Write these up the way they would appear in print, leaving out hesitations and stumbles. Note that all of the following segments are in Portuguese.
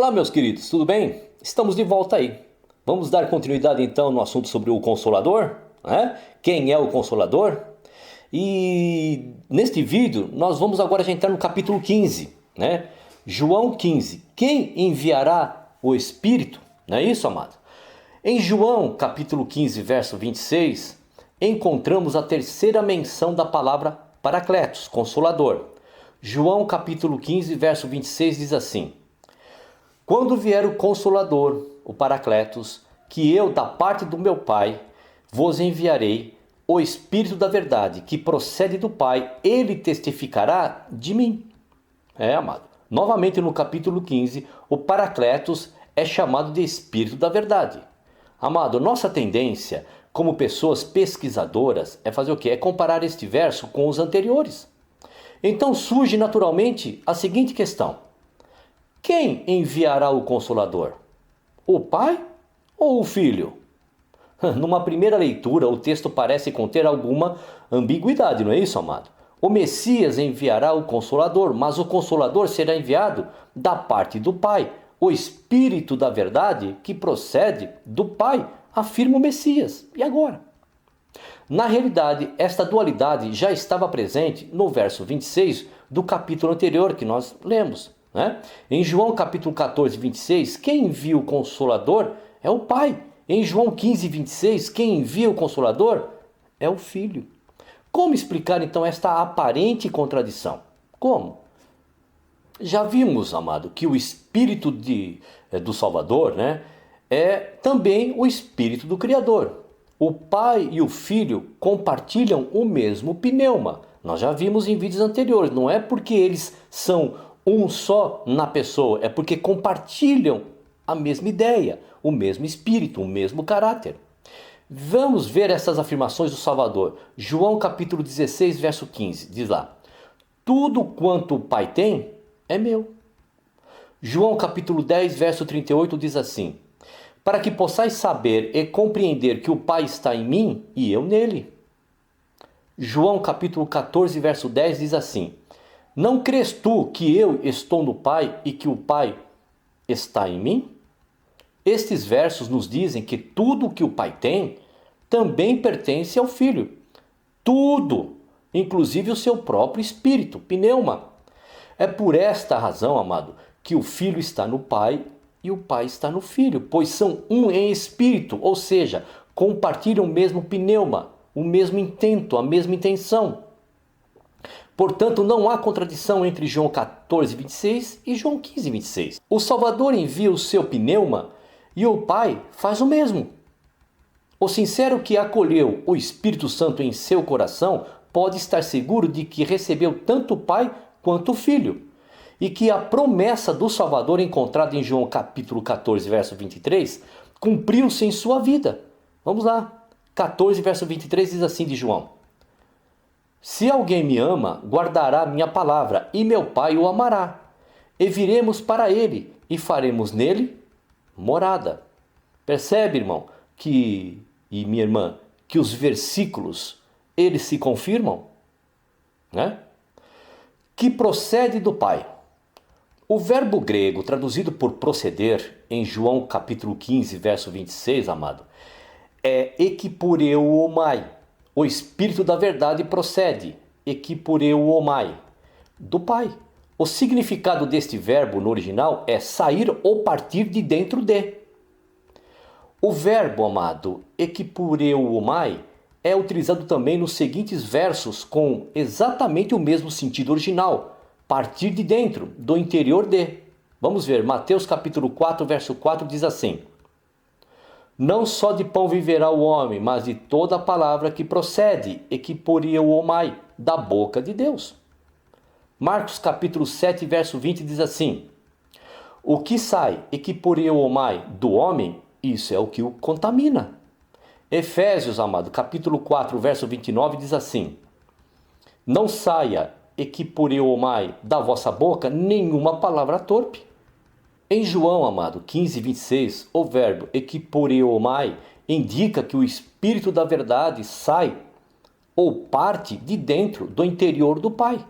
Olá, meus queridos, tudo bem? Estamos de volta aí. Vamos dar continuidade então no assunto sobre o Consolador, né? Quem é o Consolador? E neste vídeo nós vamos agora já entrar no capítulo 15, né? João 15. Quem enviará o Espírito? Não é isso, amado? Em João capítulo 15, verso 26, encontramos a terceira menção da palavra Paracletos, Consolador. João capítulo 15, verso 26 diz assim: quando vier o Consolador, o Paracletos, que eu da parte do meu Pai vos enviarei, o Espírito da verdade, que procede do Pai, ele testificará de mim. Amado. Novamente no capítulo 15, o Paracletos é chamado de Espírito da verdade. Amado, nossa tendência como pessoas pesquisadoras é fazer o quê? É comparar este verso com os anteriores. Então surge naturalmente a seguinte questão: quem enviará o Consolador? O Pai ou o Filho? Numa primeira leitura, o texto parece conter alguma ambiguidade, não é isso, amado? O Messias enviará o Consolador, mas o Consolador será enviado da parte do Pai. O Espírito da verdade que procede do Pai, afirma o Messias. E agora? Na realidade, esta dualidade já estava presente no verso 26 do capítulo anterior que nós lemos. Em João capítulo 14, 26, quem envia o Consolador é o Pai. Em João 15, 26, quem envia o Consolador é o Filho. Como explicar então esta aparente contradição? Como? Já vimos, amado, que o Espírito do Salvador, é também o Espírito do Criador. O Pai e o Filho compartilham o mesmo pneuma. Nós já vimos em vídeos anteriores. Não é porque eles são um só na pessoa, é porque compartilham a mesma ideia, o mesmo espírito, o mesmo caráter. Vamos ver essas afirmações do Salvador. João capítulo 16, verso 15, diz lá: tudo quanto o Pai tem é meu. João capítulo 10, verso 38 diz assim: para que possais saber e compreender que o Pai está em mim e eu nele. João capítulo 14, verso 10 diz assim: não crês tu que eu estou no Pai e que o Pai está em mim? Estes versos nos dizem que tudo o que o Pai tem também pertence ao Filho. Tudo, inclusive o seu próprio espírito, pneuma. É por esta razão, amado, que o Filho está no Pai e o Pai está no Filho, pois são um em espírito, ou seja, compartilham o mesmo pneuma, o mesmo intento, a mesma intenção. Portanto, não há contradição entre João 14, 26 e João 15, 26. O Salvador envia o seu pneuma e o Pai faz o mesmo. O sincero que acolheu o Espírito Santo em seu coração pode estar seguro de que recebeu tanto o Pai quanto o Filho, e que a promessa do Salvador encontrada em João capítulo 14, verso 23, cumpriu-se em sua vida. Vamos lá. 14, verso 23 diz assim de João: se alguém me ama, guardará minha palavra, e meu Pai o amará. E viremos para ele, e faremos nele morada. Percebe, irmão, e minha irmã, que os versículos, eles se confirmam? Que procede do Pai. O verbo grego, traduzido por proceder, em João capítulo 15, verso 26, amado, é ekiporeuomai. O Espírito da verdade procede, ekiporeuomai, do Pai. O significado deste verbo no original é sair ou partir de dentro de. O verbo, amado, ekiporeuomai, é utilizado também nos seguintes versos com exatamente o mesmo sentido original: partir de dentro, do interior de. Vamos ver, Mateus capítulo 4, verso 4 diz assim: não só de pão viverá o homem, mas de toda a palavra que procede, ekiporeuomai, da boca de Deus. Marcos capítulo 7, verso 20 diz assim: o que sai, ekiporeuomai, do homem, isso é o que o contamina. Efésios, amado, capítulo 4, verso 29 diz assim: não saia, ekiporeuomai, da vossa boca nenhuma palavra torpe. Em João, amado, 15, 26, o verbo ekiporeuomai indica que o Espírito da verdade sai ou parte de dentro do interior do Pai.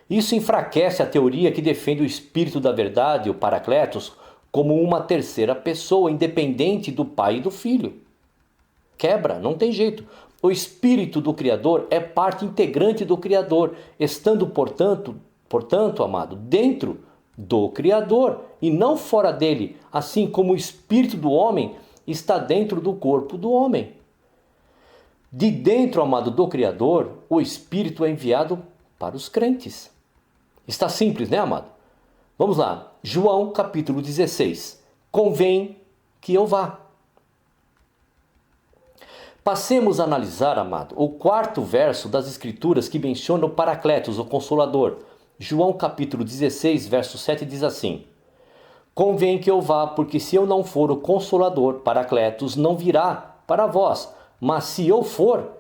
Isso enfraquece a teoria que defende o Espírito da verdade, o Paracletos, como uma terceira pessoa, independente do Pai e do Filho. Quebra, não tem jeito. O Espírito do Criador é parte integrante do Criador, estando, portanto, amado, dentro do Criador e não fora dele, assim como o Espírito do homem está dentro do corpo do homem. De dentro, amado, do Criador, o Espírito é enviado para os crentes. Está simples, né, amado? Vamos lá. João capítulo 16. Convém que eu vá. Passemos a analisar, amado, o quarto verso das Escrituras que menciona o Paracletos, o Consolador. João capítulo 16, verso 7 diz assim: Convém que eu vá, porque se eu não for o Consolador, Paracletos, não virá para vós, mas se eu for,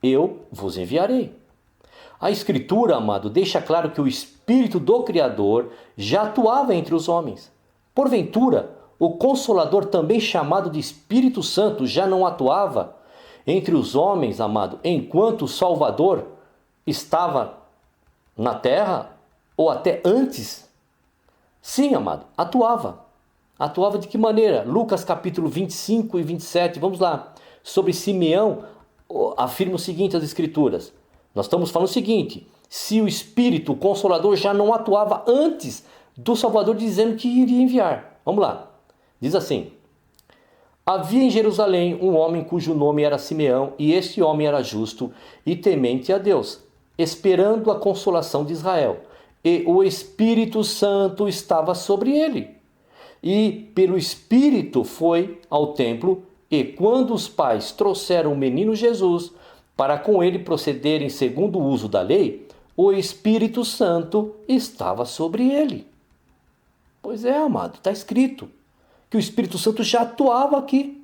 eu vos enviarei. A Escritura, amado, deixa claro que o Espírito do Criador já atuava entre os homens. Porventura, o Consolador, também chamado de Espírito Santo, já não atuava entre os homens, amado, enquanto o Salvador estava na terra ou até antes? Sim, amado, atuava. Atuava de que maneira? Lucas capítulo 25 e 27, vamos lá. Sobre Simeão, afirma o seguinte as Escrituras. Nós estamos falando o seguinte: se o Espírito, o Consolador, já não atuava antes do Salvador dizendo que iria enviar. Vamos lá. Diz assim: Havia em Jerusalém um homem cujo nome era Simeão, e este homem era justo e temente a Deus, esperando a consolação de Israel. E o Espírito Santo estava sobre ele. E pelo Espírito foi ao templo, e quando os pais trouxeram o menino Jesus para com ele procederem segundo o uso da lei, o Espírito Santo estava sobre ele. Pois é, amado, está escrito que o Espírito Santo já atuava aqui.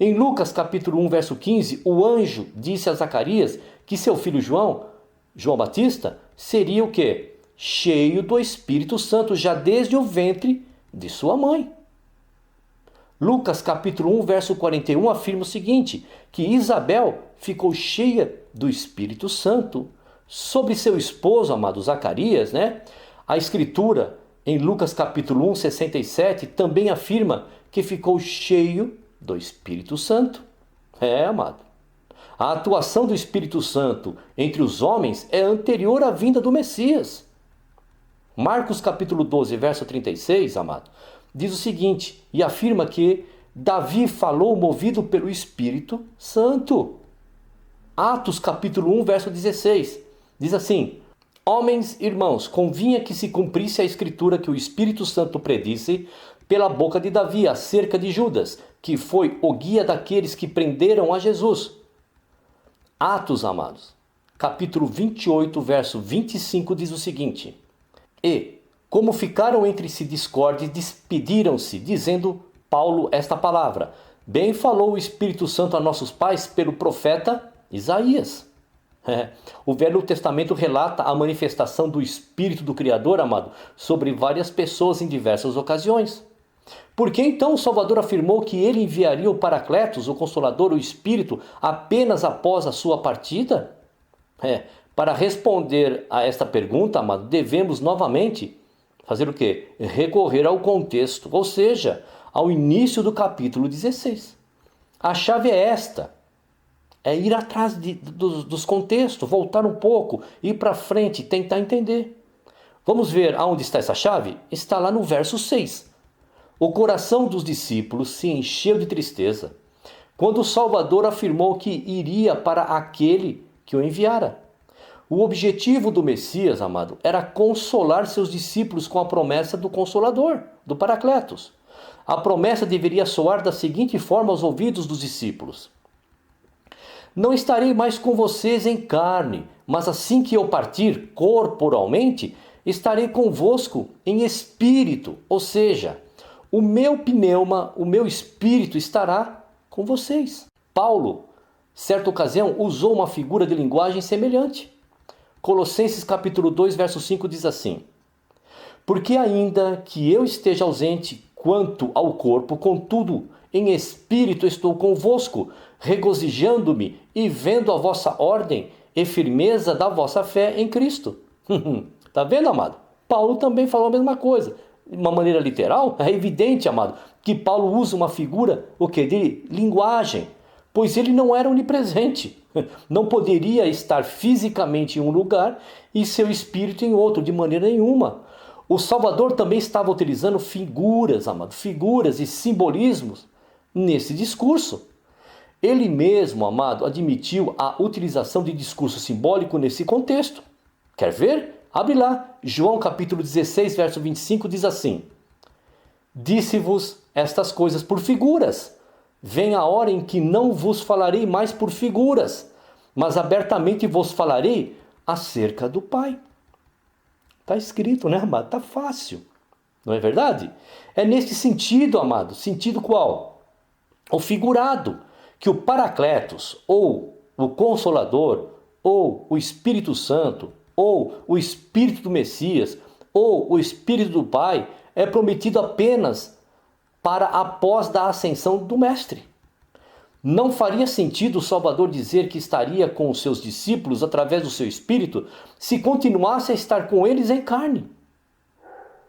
Em Lucas capítulo 1, verso 15, o anjo disse a Zacarias que seu filho João Batista, seria o quê? Cheio do Espírito Santo já desde o ventre de sua mãe. Lucas capítulo 1, verso 41 afirma o seguinte, que Isabel ficou cheia do Espírito Santo. Sobre seu esposo, amado Zacarias, né? A Escritura, em Lucas capítulo 1, 67, também afirma que ficou cheio do Espírito Santo. Amado. A atuação do Espírito Santo entre os homens é anterior à vinda do Messias. Marcos capítulo 12, verso 36, amado, diz o seguinte, e afirma que Davi falou movido pelo Espírito Santo. Atos capítulo 1, verso 16, diz assim: Homens, irmãos, convinha que se cumprisse a Escritura que o Espírito Santo predisse pela boca de Davi acerca de Judas, que foi o guia daqueles que prenderam a Jesus. Atos, amados, capítulo 28, verso 25 diz o seguinte: E, como ficaram entre si discordes, despediram-se, dizendo Paulo esta palavra: Bem falou o Espírito Santo a nossos pais pelo profeta Isaías. O Velho Testamento relata a manifestação do Espírito do Criador, amado, sobre várias pessoas em diversas ocasiões. Por que então o Salvador afirmou que ele enviaria o Paracletos, o Consolador, o Espírito, apenas após a sua partida? Para responder a esta pergunta, amado, devemos novamente fazer o quê? Recorrer ao contexto, ou seja, ao início do capítulo 16. A chave é esta: é ir atrás dos contextos, voltar um pouco, ir para frente, tentar entender. Vamos ver aonde está essa chave? Está lá no verso 6. O coração dos discípulos se encheu de tristeza quando o Salvador afirmou que iria para aquele que o enviara. O objetivo do Messias, amado, era consolar seus discípulos com a promessa do Consolador, do Paracletos. A promessa deveria soar da seguinte forma aos ouvidos dos discípulos: Não estarei mais com vocês em carne, mas assim que eu partir corporalmente, estarei convosco em espírito, ou seja, o meu pneuma, o meu espírito estará com vocês. Paulo, certa ocasião, usou uma figura de linguagem semelhante. Colossenses capítulo 2, verso 5 diz assim: Porque ainda que eu esteja ausente quanto ao corpo, contudo, em espírito estou convosco, regozijando-me e vendo a vossa ordem e firmeza da vossa fé em Cristo. Tá vendo, amado? Paulo também falou a mesma coisa. de uma maneira literal, é evidente, amado, que Paulo usa uma figura, o que? De linguagem, pois ele não era onipresente. Não poderia estar fisicamente em um lugar e seu espírito em outro, de maneira nenhuma. O Salvador também estava utilizando figuras, amado, figuras e simbolismos nesse discurso. Ele mesmo, amado, admitiu a utilização de discurso simbólico nesse contexto. Quer ver? Abre lá, João capítulo 16, verso 25 diz assim: Disse-vos estas coisas por figuras. Vem a hora em que não vos falarei mais por figuras, mas abertamente vos falarei acerca do Pai. Está escrito, né, amado? Está fácil. Não é verdade? É nesse sentido, amado. Sentido qual? O figurado. Que o Paracletos, ou o Consolador, ou o Espírito Santo, ou o Espírito do Messias, ou o Espírito do Pai, é prometido apenas para após da ascensão do Mestre. Não faria sentido o Salvador dizer que estaria com os seus discípulos através do seu Espírito se continuasse a estar com eles em carne.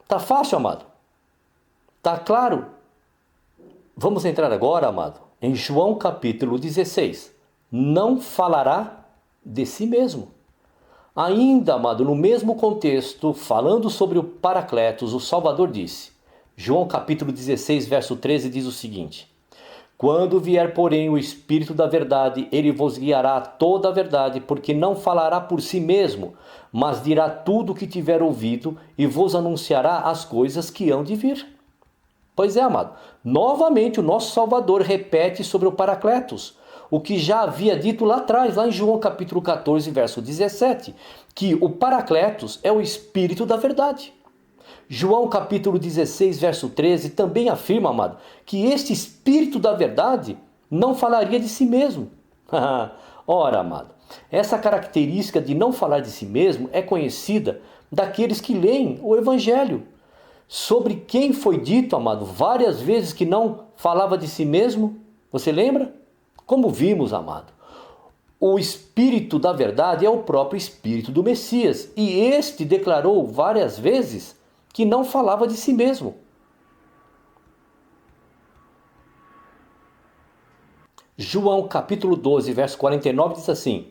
Tá fácil, amado? Tá claro? Vamos entrar agora, amado, em João capítulo 16. Não falará de si mesmo. Ainda, amado, no mesmo contexto, falando sobre o Paracletos, o Salvador disse, João capítulo 16, verso 13 diz o seguinte: Quando vier, porém, o Espírito da verdade, ele vos guiará a toda a verdade, porque não falará por si mesmo, mas dirá tudo o que tiver ouvido e vos anunciará as coisas que hão de vir. Pois é, amado, novamente o nosso Salvador repete sobre o Paracletos, o que já havia dito lá atrás, lá em João capítulo 14, verso 17, que o Paracletos é o Espírito da verdade. João capítulo 16, verso 13 também afirma, amado, que este Espírito da verdade não falaria de si mesmo. Ora, amado, essa característica de não falar de si mesmo é conhecida daqueles que leem o Evangelho. Sobre quem foi dito, amado, várias vezes que não falava de si mesmo? Você lembra? Como vimos, amado, o Espírito da verdade é o próprio Espírito do Messias. E este declarou várias vezes que não falava de si mesmo. João capítulo 12, verso 49 diz assim: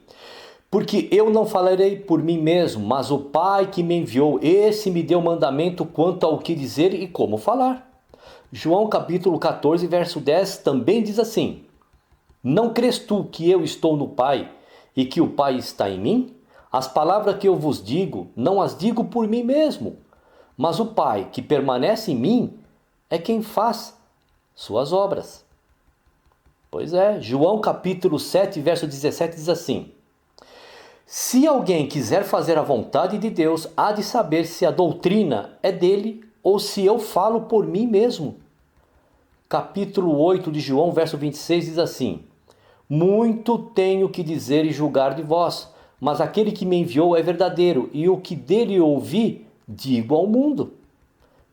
Porque eu não falarei por mim mesmo, mas o Pai que me enviou, esse me deu mandamento quanto ao que dizer e como falar. João capítulo 14, verso 10 também diz assim: Não crês tu que eu estou no Pai e que o Pai está em mim? As palavras que eu vos digo, não as digo por mim mesmo, mas o Pai que permanece em mim é quem faz suas obras. Pois é, João capítulo 7, verso 17 diz assim: Se alguém quiser fazer a vontade de Deus, há de saber se a doutrina é dele ou se eu falo por mim mesmo. Capítulo 8 de João, verso 26 diz assim: Muito tenho que dizer e julgar de vós, mas aquele que me enviou é verdadeiro, e o que dele ouvi, digo ao mundo.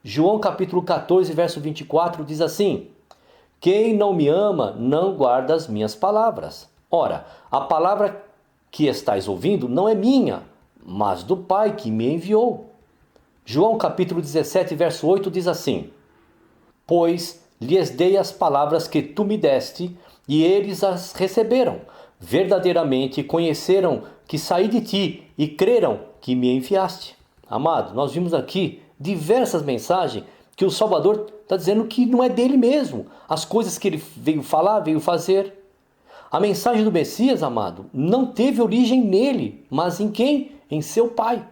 João capítulo 14, verso 24 diz assim: Quem não me ama, não guarda as minhas palavras. Ora, a palavra que estais ouvindo não é minha, mas do Pai que me enviou. João capítulo 17, verso 8 diz assim: Pois lhes dei as palavras que tu me deste, e eles as receberam. Verdadeiramente conheceram que saí de ti, e creram que me enviaste. Amado, nós vimos aqui diversas mensagens que o Salvador está dizendo que não é dele mesmo. As coisas que ele veio falar, veio fazer. A mensagem do Messias, amado, não teve origem nele, mas em quem? Em seu Pai.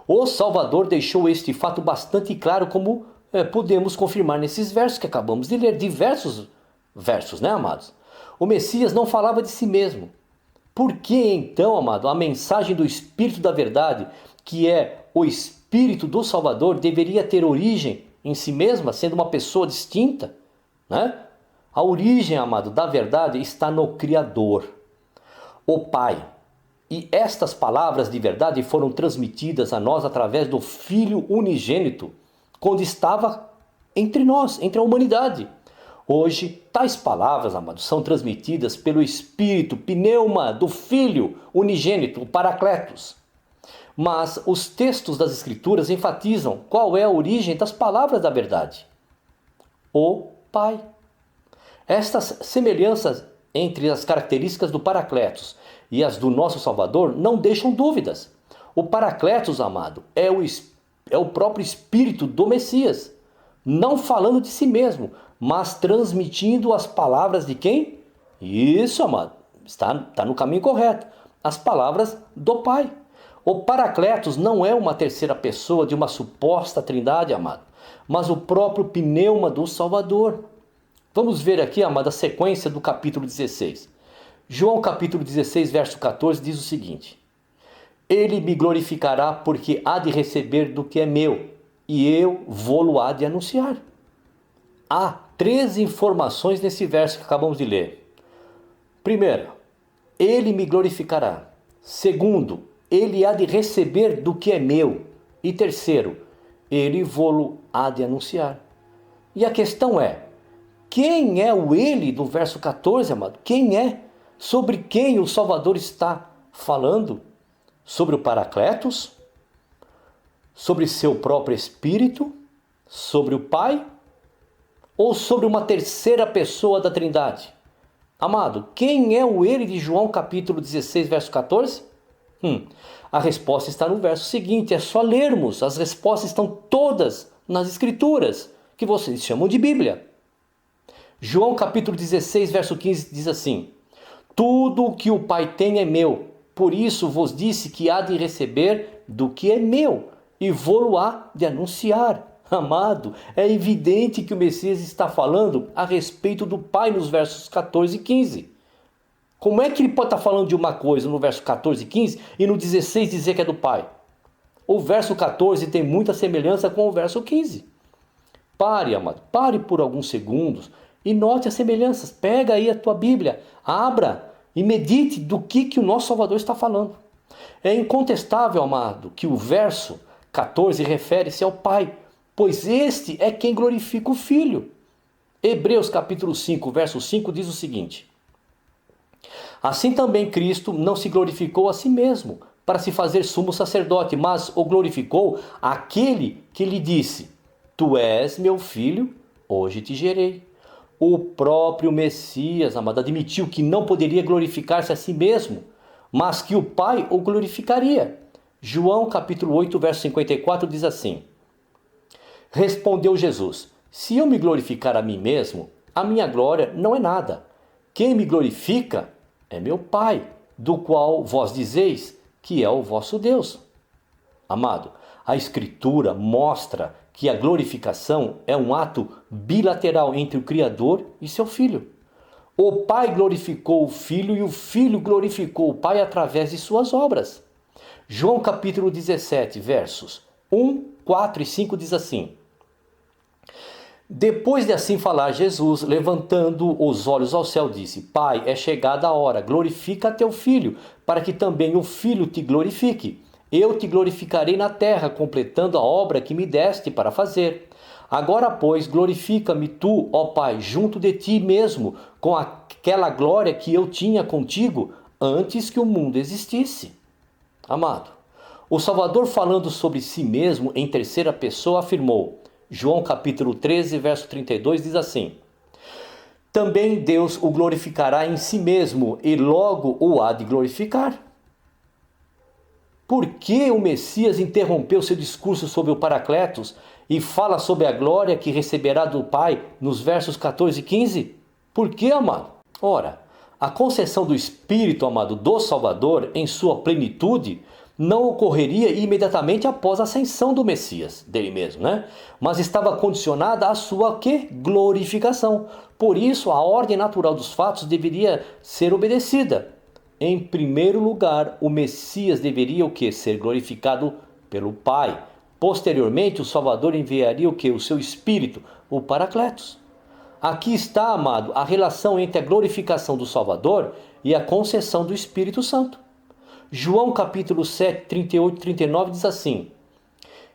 O Salvador deixou este fato bastante claro, como podemos confirmar nesses versos que acabamos de ler. Diversos versos, né, amados? O Messias não falava de si mesmo. Por que então, amado, a mensagem do Espírito da verdade, que é o Espírito do Salvador, deveria ter origem em si mesma, sendo uma pessoa distinta, né? A origem, amado, da verdade está no Criador, o Pai. E estas palavras de verdade foram transmitidas a nós através do Filho unigênito, quando estava entre nós, entre a humanidade. Hoje, tais palavras, amados, são transmitidas pelo Espírito, pneuma do Filho unigênito, o Paracletos. Mas os textos das Escrituras enfatizam qual é a origem das palavras da verdade: o Pai. Estas semelhanças entre as características do Paracletos e as do nosso Salvador não deixam dúvidas. O Paracletos, amado, é o próprio Espírito do Messias, não falando de si mesmo, mas transmitindo as palavras de quem? Isso, amado, está no caminho correto. As palavras do Pai. O Paracletos não é uma terceira pessoa de uma suposta trindade, amado, mas o próprio pneuma do Salvador. Vamos ver aqui, amado, a sequência do capítulo 16. João capítulo 16, verso 14 diz o seguinte: Ele me glorificará porque há de receber do que é meu, e eu vou-lo há de anunciar. Há 3 informações nesse verso que acabamos de ler. Primeiro, ele me glorificará. Segundo, ele há de receber do que é meu. E terceiro, ele vou-lo há de anunciar. E a questão é, quem é o ele do verso 14, amado? Quem é? Sobre quem o Salvador está falando? Sobre o Paracletos? Sobre seu próprio Espírito? Sobre o Pai? Ou sobre uma terceira pessoa da Trindade? Amado, quem é o ele de João capítulo 16, verso 14? A resposta está no verso seguinte, é só lermos. As respostas estão todas nas Escrituras, que vocês chamam de Bíblia. João capítulo 16, verso 15 diz assim: Tudo o que o Pai tem é meu, por isso vos disse que há de receber do que é meu, e vou-lo há de anunciar. Amado, é evidente que o Messias está falando a respeito do Pai nos versos 14 e 15. Como é que ele pode estar falando de uma coisa no verso 14 e 15 e no 16 dizer que é do Pai? O verso 14 tem muita semelhança com o verso 15. Pare, amado, pare por alguns segundos e note as semelhanças. Pega aí a tua Bíblia, abra e medite do que o nosso Salvador está falando. É incontestável, amado, que o verso 14 refere-se ao Pai, pois este é quem glorifica o Filho. Hebreus capítulo 5, verso 5 diz o seguinte: Assim também Cristo não se glorificou a si mesmo, para se fazer sumo sacerdote, mas o glorificou aquele que lhe disse: Tu és meu filho, hoje te gerei. O próprio Messias, amado, admitiu que não poderia glorificar-se a si mesmo, mas que o Pai o glorificaria. João capítulo 8, verso 54 diz assim: Respondeu Jesus: Se eu me glorificar a mim mesmo, a minha glória não é nada. Quem me glorifica é meu Pai, do qual vós dizeis que é o vosso Deus. Amado, a Escritura mostra que a glorificação é um ato bilateral entre o Criador e seu Filho. O Pai glorificou o Filho e o Filho glorificou o Pai através de suas obras. João capítulo 17, versos 1, 4 e 5 diz assim: Depois de assim falar, Jesus, levantando os olhos ao céu, disse: Pai, é chegada a hora, glorifica teu Filho, para que também o Filho te glorifique. Eu te glorificarei na terra, completando a obra que me deste para fazer. Agora, pois, glorifica-me tu, ó Pai, junto de ti mesmo, com aquela glória que eu tinha contigo antes que o mundo existisse. Amado, o Salvador, falando sobre si mesmo em terceira pessoa, afirmou, João capítulo 13, verso 32, diz assim: Também Deus o glorificará em si mesmo, e logo o há de glorificar. Por que o Messias interrompeu seu discurso sobre o Paracletos e fala sobre a glória que receberá do Pai nos versos 14 e 15? Por que, amado? Ora, a concessão do Espírito, amado, do Salvador em sua plenitude não ocorreria imediatamente após a ascensão do Messias, dele mesmo, né? Mas estava condicionada à sua glorificação. Por isso, a ordem natural dos fatos deveria ser obedecida. Em primeiro lugar, o Messias deveria ser glorificado pelo Pai. Posteriormente, o Salvador enviaria o seu Espírito, o Paracletos. Aqui está, amado, a relação entre a glorificação do Salvador e a concessão do Espírito Santo. João capítulo 7, 38 e 39 diz assim: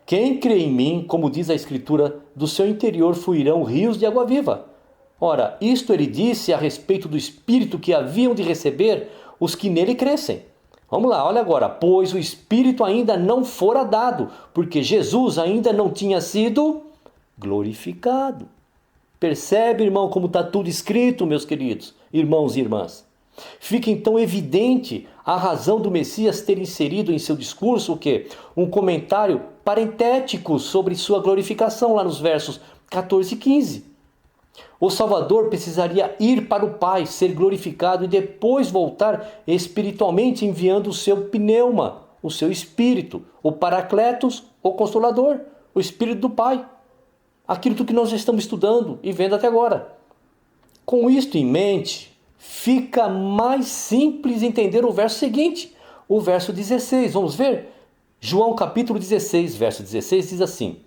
Quem crê em mim, como diz a Escritura, do seu interior fluirão rios de água viva. Ora, isto ele disse a respeito do Espírito que haviam de receber os que nele crescem. Vamos lá, olha agora. Pois o Espírito ainda não fora dado, porque Jesus ainda não tinha sido glorificado. Percebe, irmão, como está tudo escrito, meus queridos irmãos e irmãs? Fica então evidente a razão do Messias ter inserido em seu discurso o quê? Um comentário parentético sobre sua glorificação, lá nos versos 14 e 15. O Salvador precisaria ir para o Pai, ser glorificado e depois voltar espiritualmente enviando o seu pneuma, o seu Espírito, o Paracletos, o Consolador, o Espírito do Pai. Aquilo que nós já estamos estudando e vendo até agora. Com isto em mente, fica mais simples entender o verso seguinte, o verso 16. Vamos ver? João capítulo 16, verso 16 diz assim: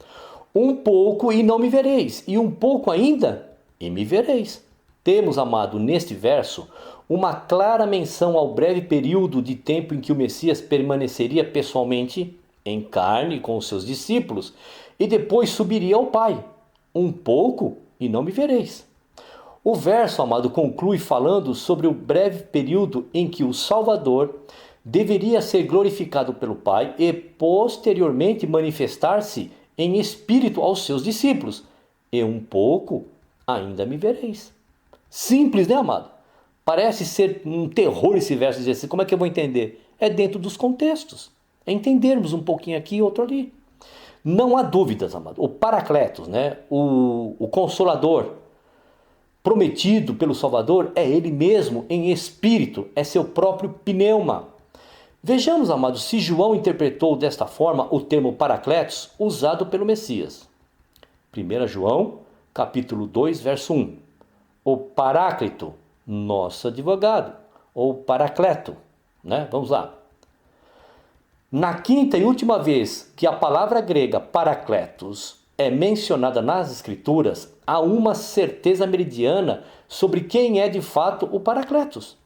um pouco e não me vereis, e um pouco ainda e me vereis. Temos, amado, neste verso, uma clara menção ao breve período de tempo em que o Messias permaneceria pessoalmente em carne com os seus discípulos e depois subiria ao Pai. Um pouco e não me vereis. O verso, amado, conclui falando sobre o breve período em que o Salvador deveria ser glorificado pelo Pai e posteriormente manifestar-se em espírito aos seus discípulos. E um pouco ainda me vereis. Simples, né, amado? Parece ser um terror esse verso 16. Como é que eu vou entender? É dentro dos contextos. É entendermos um pouquinho aqui e outro ali. Não há dúvidas, amado. O Paracletos, né? O Consolador prometido pelo Salvador é ele mesmo em espírito, é seu próprio pneuma. Vejamos, amados, se João interpretou desta forma o termo Paracletos usado pelo Messias. 1 João, capítulo 2, verso 1. O Paráclito, nosso advogado, ou Paracleto, né? Vamos lá. Na quinta e última vez que a palavra grega Paracletos é mencionada nas Escrituras, há uma certeza meridiana sobre quem é de fato o Paracletos.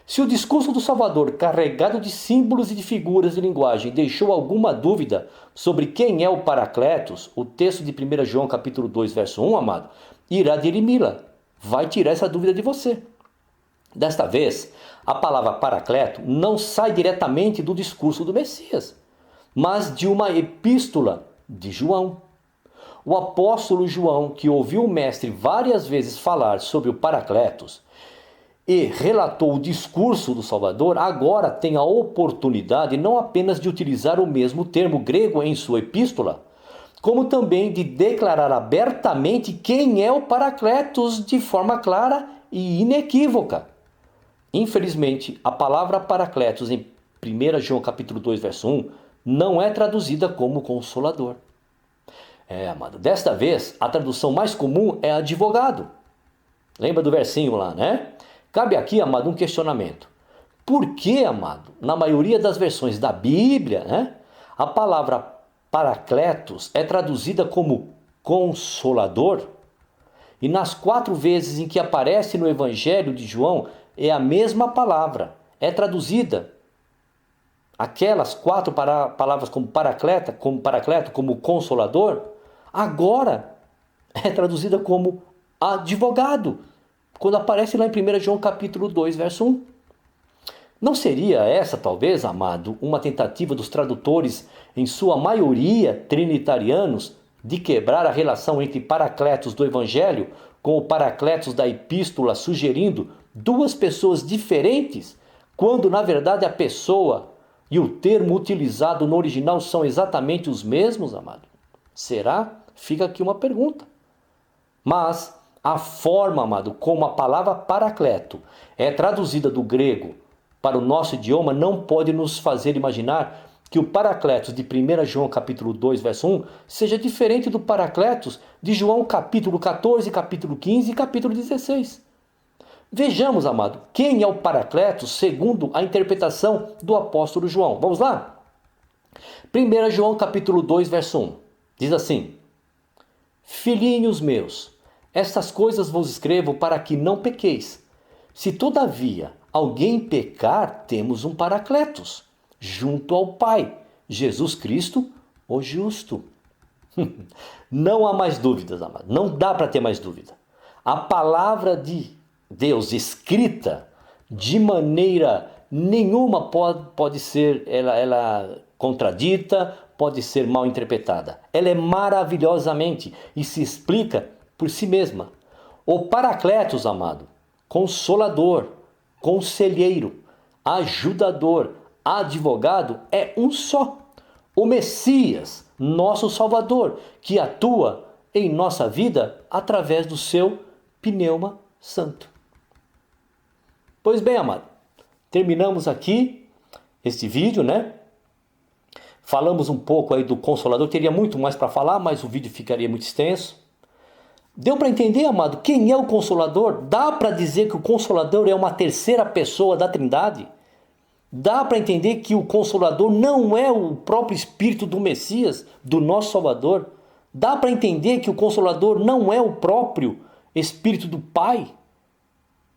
Se o discurso do Salvador, carregado de símbolos e de figuras de linguagem, deixou alguma dúvida sobre quem é o Paracletos, o texto de 1 João capítulo 2, verso 1, amado, irá dirimi-la. Vai tirar essa dúvida de você. Desta vez, a palavra Paracleto não sai diretamente do discurso do Messias, mas de uma epístola de João. O apóstolo João, que ouviu o mestre várias vezes falar sobre o Paracletos e relatou o discurso do Salvador, agora tem a oportunidade não apenas de utilizar o mesmo termo grego em sua epístola, como também de declarar abertamente quem é o Paracletos de forma clara e inequívoca. Infelizmente, a palavra Paracletos em 1 João capítulo 2, verso 1, não é traduzida como Consolador. Amado, desta vez, a tradução mais comum é advogado. Lembra do versinho lá, né? Cabe aqui, amado, um questionamento. Por que, amado, na maioria das versões da Bíblia, né, a palavra Paracletos é traduzida como Consolador? E nas 4 vezes em que aparece no Evangelho de João, é a mesma palavra. É traduzida. Aquelas 4 palavras como paracleto, como consolador, agora é traduzida como advogado, quando aparece lá em 1 João capítulo 2, verso 1. Não seria essa, talvez, amado, uma tentativa dos tradutores, em sua maioria trinitarianos, de quebrar a relação entre Paracletos do Evangelho com o Paracletos da Epístola, sugerindo 2 pessoas diferentes, quando na verdade a pessoa e o termo utilizado no original são exatamente os mesmos, amado? Será? Fica aqui uma pergunta. Mas a forma, amado, como a palavra Paracleto é traduzida do grego para o nosso idioma não pode nos fazer imaginar que o Paracletos de 1 João capítulo 2, verso 1 seja diferente do Paracletos de João capítulo 14, capítulo 15 e capítulo 16. Vejamos, amado, quem é o Paracletos segundo a interpretação do apóstolo João. Vamos lá? 1 João capítulo 2, verso 1. Diz assim: Filhinhos meus, estas coisas vos escrevo para que não pequeis. Se todavia alguém pecar, temos um Paracletos junto ao Pai, Jesus Cristo, o justo. Não há mais dúvidas, amado. Não dá para ter mais dúvida. A palavra de Deus escrita de maneira nenhuma pode ser ela contradita, pode ser mal interpretada. Ela é maravilhosamente e se explica por si mesma. O Paracletos, amado, Consolador, Conselheiro, Ajudador, Advogado é um só. O Messias, nosso Salvador, que atua em nossa vida através do seu pneuma santo. Pois bem, amado, terminamos aqui este vídeo, né? Falamos um pouco aí do Consolador, teria muito mais para falar, mas o vídeo ficaria muito extenso. Deu para entender, amado, quem é o Consolador? Dá para dizer que o Consolador é uma terceira pessoa da Trindade? Dá para entender que o Consolador não é o próprio Espírito do Messias, do nosso Salvador? Dá para entender que o Consolador não é o próprio Espírito do Pai,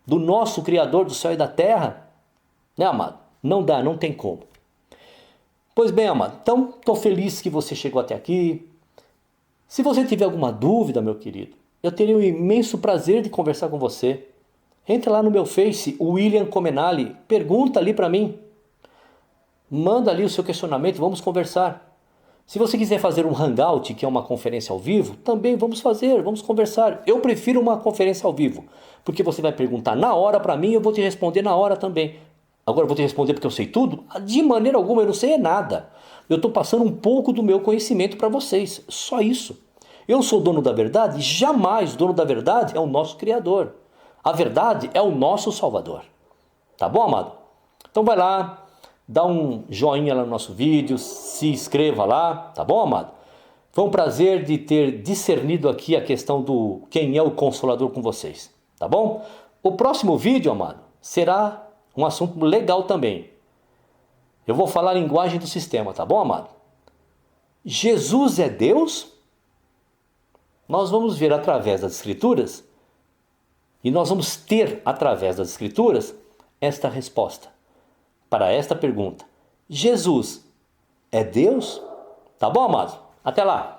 do nosso Criador do céu e da terra? Né, amado? Não dá, não tem como. Pois bem, amado, então estou feliz que você chegou até aqui. Se você tiver alguma dúvida, meu querido, eu teria um imenso prazer de conversar com você. Entre lá no meu Face, William Comenali, pergunta ali para mim. Manda ali o seu questionamento, vamos conversar. Se você quiser fazer um hangout, que é uma conferência ao vivo, também vamos fazer, vamos conversar. Eu prefiro uma conferência ao vivo, porque você vai perguntar na hora para mim e eu vou te responder na hora também. Agora eu vou te responder porque eu sei tudo? De maneira alguma, eu não sei nada. Eu estou passando um pouco do meu conhecimento para vocês, só isso. Eu sou dono da verdade? Jamais. O dono da verdade é o nosso Criador. A verdade é o nosso Salvador. Tá bom, amado? Então vai lá, dá um joinha lá no nosso vídeo, se inscreva lá, tá bom, amado? Foi um prazer de ter discernido aqui a questão do quem é o Consolador com vocês, tá bom? O próximo vídeo, amado, será um assunto legal também. Eu vou falar a linguagem do sistema, tá bom, amado? Jesus é Deus? Nós vamos ver através das Escrituras e nós vamos ter através das Escrituras esta resposta para esta pergunta. Jesus é Deus? Tá bom, amado? Até lá!